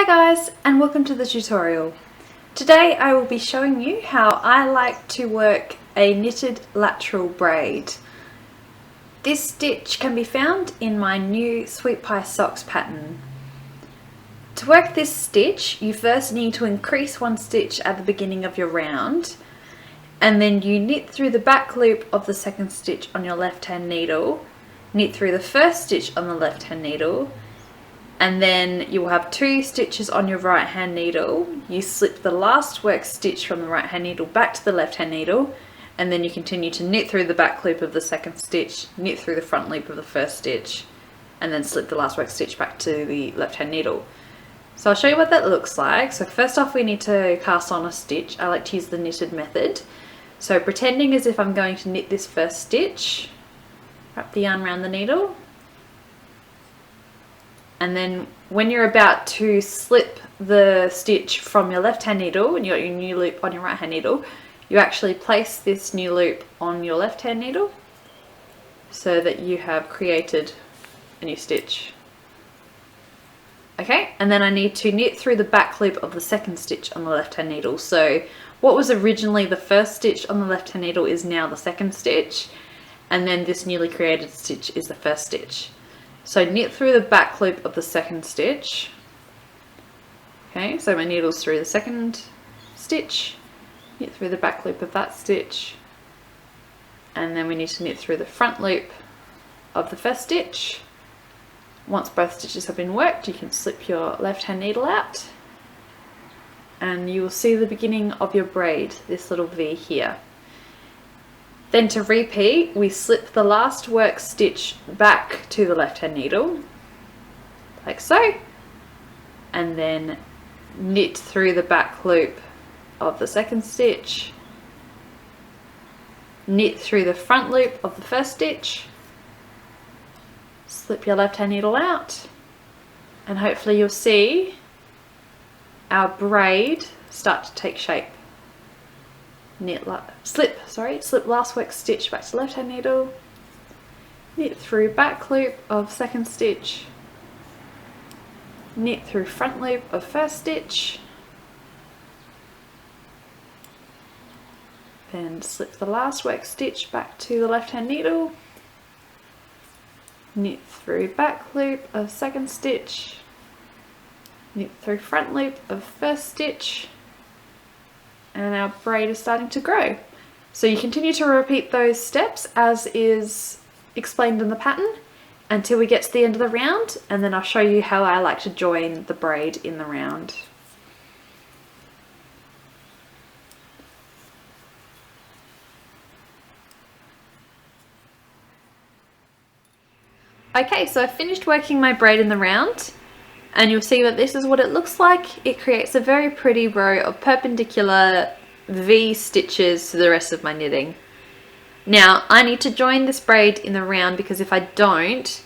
Hi guys, and welcome to the tutorial. Today I will be showing you how I like to work a knitted lateral braid. This stitch can be found in my new Sweet Pie Socks pattern. To work this stitch, you first need to increase one stitch at the beginning of your round, and then you knit through the back loop of the second stitch on your left hand needle, knit through the first stitch on the left hand needle, and then you will have 2 stitches on your right hand needle. You slip the last work stitch from the right hand needle back to the left hand needle, and then you continue to knit through the back loop of the second stitch, knit through the front loop of the first stitch, and then slip the last work stitch back to the left hand needle. So I'll show you what that looks like. So first off, we need to cast on a stitch. I like to use the knitted method. So pretending as if I'm going to knit this first stitch, wrap the yarn around the needle, and then when you're about to slip the stitch from your left hand needle and you got your new loop on your right hand needle, you actually place this new loop on your left hand needle so that you have created a new stitch. Okay, and then I need to knit through the back loop of the second stitch on the left hand needle. So what was originally the first stitch on the left hand needle is now the second stitch, and then this newly created stitch is the first stitch. So knit through the back loop of the second stitch. Okay, so my needle's through the second stitch, knit through the back loop of that stitch, and then we need to knit through the front loop of the first stitch. Once both stitches have been worked, you can slip your left hand needle out and you will see the beginning of your braid, this little V here. Then to repeat, we slip the last work stitch back to the left hand needle, like so, and then knit through the back loop of the second stitch, knit through the front loop of the first stitch, slip your left hand needle out, and hopefully you'll see our braid start to take shape. Slip last work stitch back to left hand needle, knit through back loop of second stitch, knit through front loop of first stitch, then slip the last work stitch back to the left hand needle, knit through back loop of second stitch, knit through front loop of first stitch, and our braid is starting to grow. So you continue to repeat those steps as is explained in the pattern until we get to the end of the round, and then I'll show you how I like to join the braid in the round. Okay, so I've finished working my braid in the round, and you'll see that this is what it looks like. It creates a very pretty row of perpendicular V stitches to the rest of my knitting. Now I need to join this braid in the round because if I don't,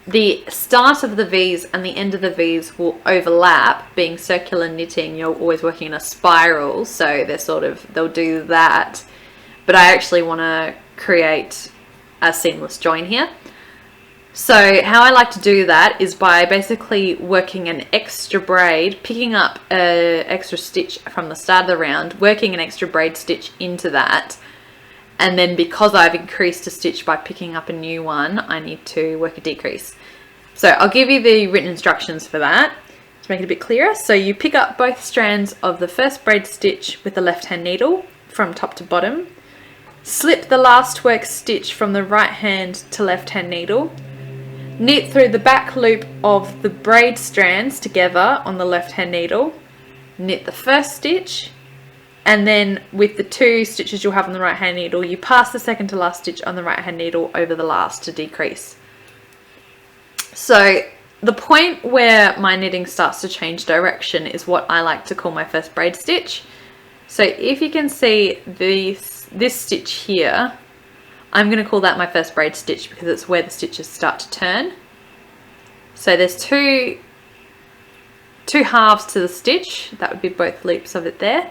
the start of the V's and the end of the V's will overlap. Being circular knitting, you're always working in a spiral, so they'll do that. But I actually want to create a seamless join here. So how I like to do that is by basically working an extra braid, picking up an extra stitch from the start of the round, working an extra braid stitch into that, and then because I've increased a stitch by picking up a new one, I need to work a decrease. So I'll give you the written instructions for that to make it a bit clearer. So you pick up both strands of the first braid stitch with the left hand needle from top to bottom, slip the last work stitch from the right hand to left hand needle, knit through the back loop of the braid strands together on the left hand needle, knit the first stitch, and then with the 2 stitches you'll have on the right hand needle, you pass the second to last stitch on the right hand needle over the last to decrease. So the point where my knitting starts to change direction is what I like to call my first braid stitch. So if you can see this stitch here, I'm going to call that my first braid stitch because it's where the stitches start to turn. So there's two halves to the stitch, that would be both loops of it there,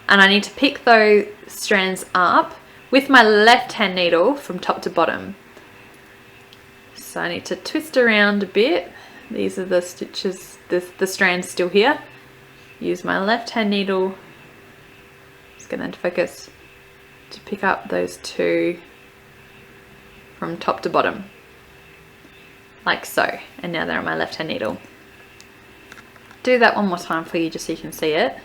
and I need to pick those strands up with my left hand needle from top to bottom. So I need to twist around a bit, These are the stitches, the strands still here. Use my left hand needle, just get that to focus, to pick up those two from top to bottom, like so. And now they're on my left hand needle. Do that one more time for you just so you can see it.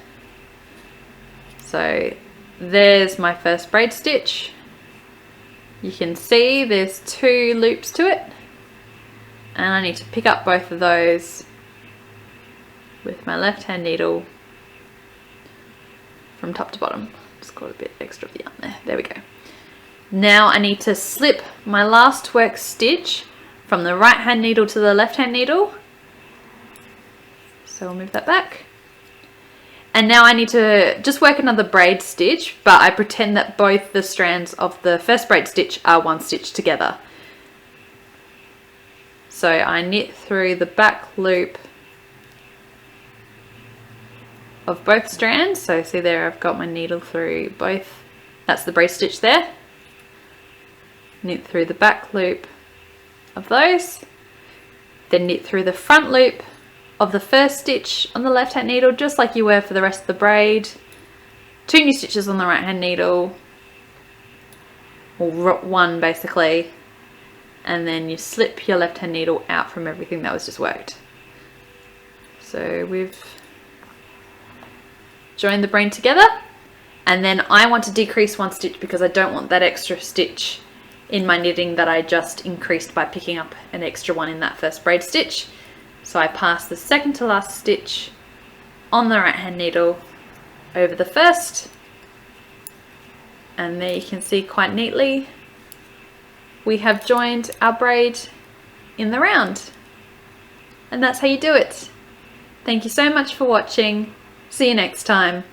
So there's my first braid stitch. You can see there's 2 loops to it, and I need to pick up both of those with my left hand needle from top to bottom. Just got a bit extra of the yarn there. There we go. Now I need to slip my last work stitch from the right hand needle to the left hand needle. So I'll move that back. And now I need to just work another braid stitch, but I pretend that both the strands of the first braid stitch are one stitch together. So I knit through the back loop of both strands. So see there, I've got my needle through both. That's the braid stitch there. Knit through the back loop of those. Then knit through the front loop of the first stitch on the left hand needle, just like you were for the rest of the braid. 2 new stitches on the right hand needle, or 1 basically, and then you slip your left hand needle out from everything that was just worked. So we've joined the braid together, and then I want to decrease 1 stitch because I don't want that extra stitch in my knitting that I just increased by picking up an extra one in that first braid stitch. So I pass the second to last stitch on the right hand needle over the first, and there you can see quite neatly we have joined our braid in the round, and that's how you do it. Thank you so much for watching. See you next time.